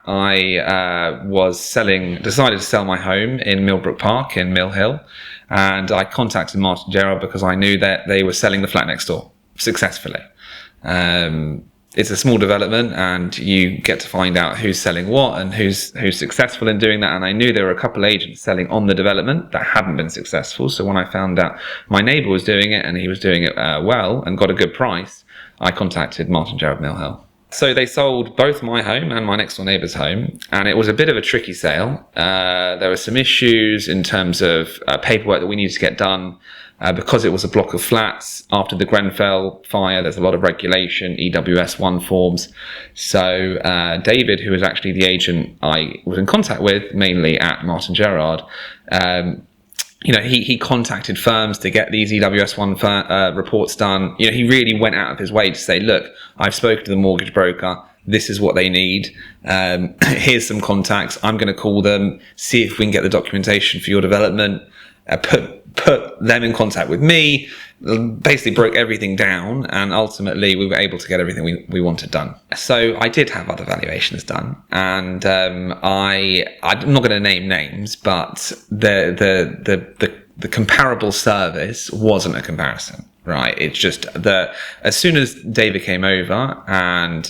I decided to sell my home in Millbrook Park in Mill Hill, and I contacted Martyn and Gerrard because I knew that they were selling the flat next door successfully. It's a small development, and you get to find out who's selling what and who's successful in doing that. And I knew there were a couple of agents selling on the development that hadn't been successful. So when I found out my neighbour was doing it and he was doing it well and got a good price, I contacted Martyn and Gerrard Mill Hill. So they sold both my home and my next door neighbour's home, and it was a bit of a tricky sale. There were some issues in terms of paperwork that we needed to get done because it was a block of flats. After the Grenfell fire, there's a lot of regulation, EWS1 forms. So David, who was actually the agent I was in contact with, mainly at Martyn Gerrard, he contacted firms to get these EWS1 reports done. He really went out of his way to say, look, I've spoken to the mortgage broker. This is what they need. Here's some contacts. I'm going to call them, see if we can get the documentation for your development, put them in contact with me, basically broke everything down, and ultimately we were able to get everything we wanted done. So I did have other valuations done, and I'm not going to name names, but the comparable service wasn't a comparison. Right, it's just that as soon as David came over and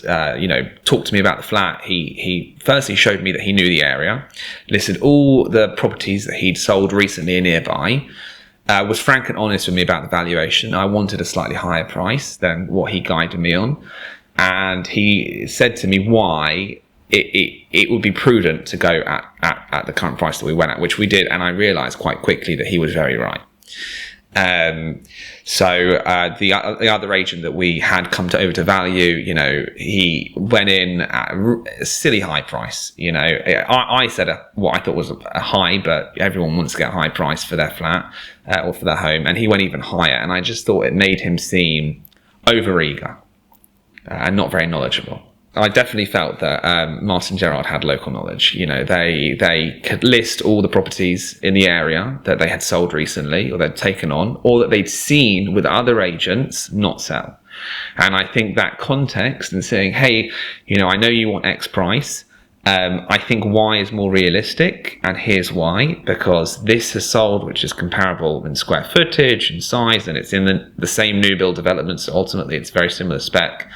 talked to me about the flat, he firstly showed me that he knew the area, listed all the properties that he'd sold recently nearby, was frank and honest with me about the valuation. I wanted a slightly higher price than what he guided me on, and he said to me why it would be prudent to go at the current price that we went at, which we did, and I realised quite quickly that he was very right. The other agent that we had come over to value, he went in at a silly high price. I said what I thought was a high, but everyone wants to get a high price for their flat or for their home, and he went even higher. And I just thought it made him seem overeager and not very knowledgeable. I definitely felt that Martyn Gerrard had local knowledge. They could list all the properties in the area that they had sold recently or they'd taken on, or that they'd seen with other agents not sell. And I think that context and saying, hey, I know you want X price. I think Y is more realistic, and here's why: because this has sold, which is comparable in square footage and size, and it's in the same new build development, so ultimately it's very similar spec.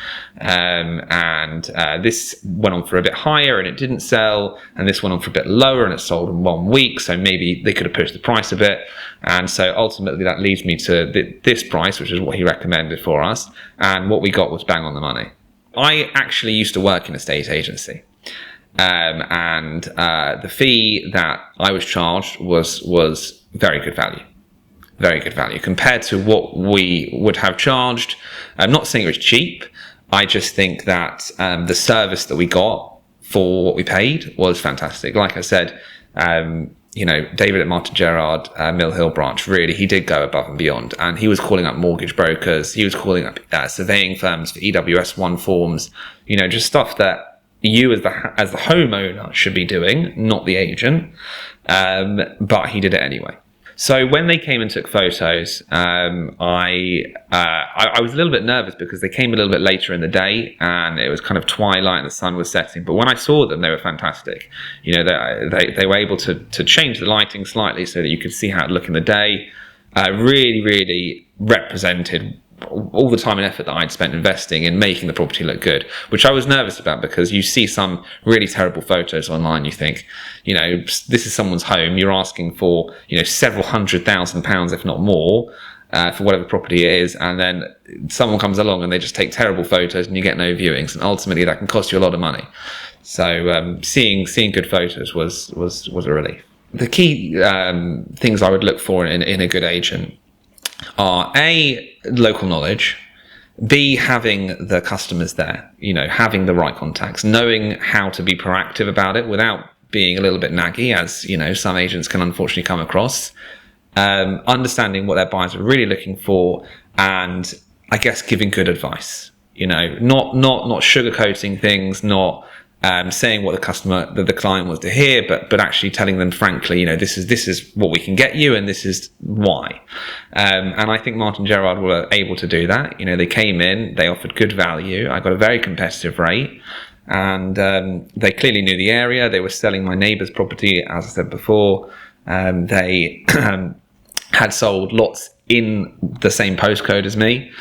This went on for a bit higher and it didn't sell, and this went on for a bit lower and it sold in 1 week, so maybe they could have pushed the price a bit. And so ultimately that leads me to this price, which is what he recommended for us, and what we got was bang on the money. I actually used to work in a estate agency. The fee that I was charged was very good value compared to what we would have charged. I'm not saying it was cheap. I just think that the service that we got for what we paid was fantastic. Like I said, David at Martyn Gerrard Mill Hill branch, really, he did go above and beyond, and he was calling up mortgage brokers, he was calling up surveying firms for EWS1 forms, just stuff that you as the homeowner should be doing, not the agent, but he did it anyway. So when they came and took photos, I was a little bit nervous because they came a little bit later in the day and it was kind of twilight and the sun was setting. But when I saw them, they were fantastic. They were able to change the lighting slightly so that you could see how it looked in the day. Really, really represented all the time and effort that I'd spent investing in making the property look good, which I was nervous about because you see some really terrible photos online. You think, this is someone's home. You're asking for, several £100,000, if not more, for whatever property it is. And then someone comes along and they just take terrible photos and you get no viewings. And ultimately that can cost you a lot of money. So seeing good photos was a relief. The key things I would look for in a good agent are A, local knowledge, B, having the customers there, having the right contacts, knowing how to be proactive about it without being a little bit naggy, as some agents can unfortunately come across, understanding what their buyers are really looking for, and I guess giving good advice, not sugarcoating things, not saying what the client wants to hear, but actually telling them frankly, this is what we can get you and this is why. And I think Martyn Gerrard were able to do that. They came in, they offered good value. I got a very competitive rate. and they clearly knew the area. They were selling my neighbour's property, as I said before. They had sold lots in the same postcode as me,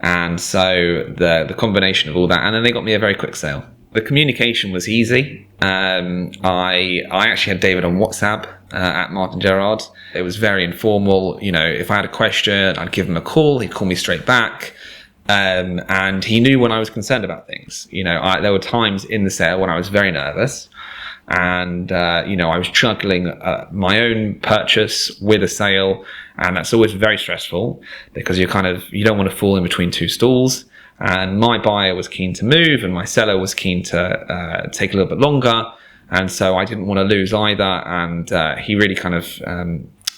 and so the combination of all that, and then they got me a very quick sale. The communication was easy. I actually had David on WhatsApp at Martyn Gerrard. It was very informal. You know, if I had a question, I'd give him a call. He'd call me straight back. And he knew when I was concerned about things. You know, there were times in the sale when I was very nervous, and you know, I was juggling my own purchase with a sale, and that's always very stressful because you don't want to fall in between two stools. And my buyer was keen to move, and my seller was keen to take a little bit longer, and so I didn't want to lose either. And he really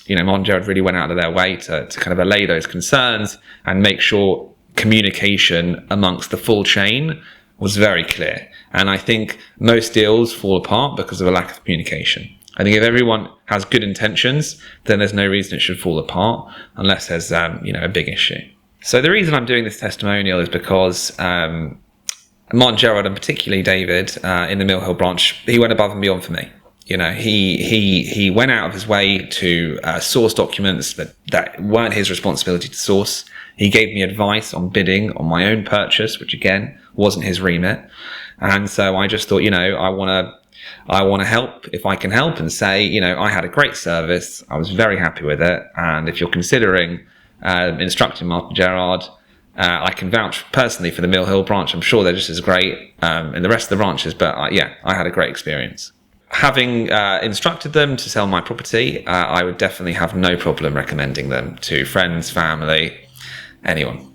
you know, Martyn Gerrard really went out of their way to kind of allay those concerns and make sure communication amongst the full chain was very clear. And I think most deals fall apart because of a lack of communication. I think if everyone has good intentions, then there's no reason it should fall apart unless there's you know, a big issue. So the reason I'm doing this testimonial is because Martyn Gerrard, and particularly David in the Mill Hill branch, he went above and beyond for me. You know, he went out of his way to source documents that weren't his responsibility to source. He gave me advice on bidding on my own purchase, which again wasn't his remit. And so I just thought, you know, I want to help if I can help, and say, you know, I had a great service. I was very happy with it. And if you're considering instructing Martyn Gerrard, I can vouch personally for the Mill Hill branch. I'm sure they're just as great in the rest of the branches, but yeah, I had a great experience. Having instructed them to sell my property, I would definitely have no problem recommending them to friends, family, anyone.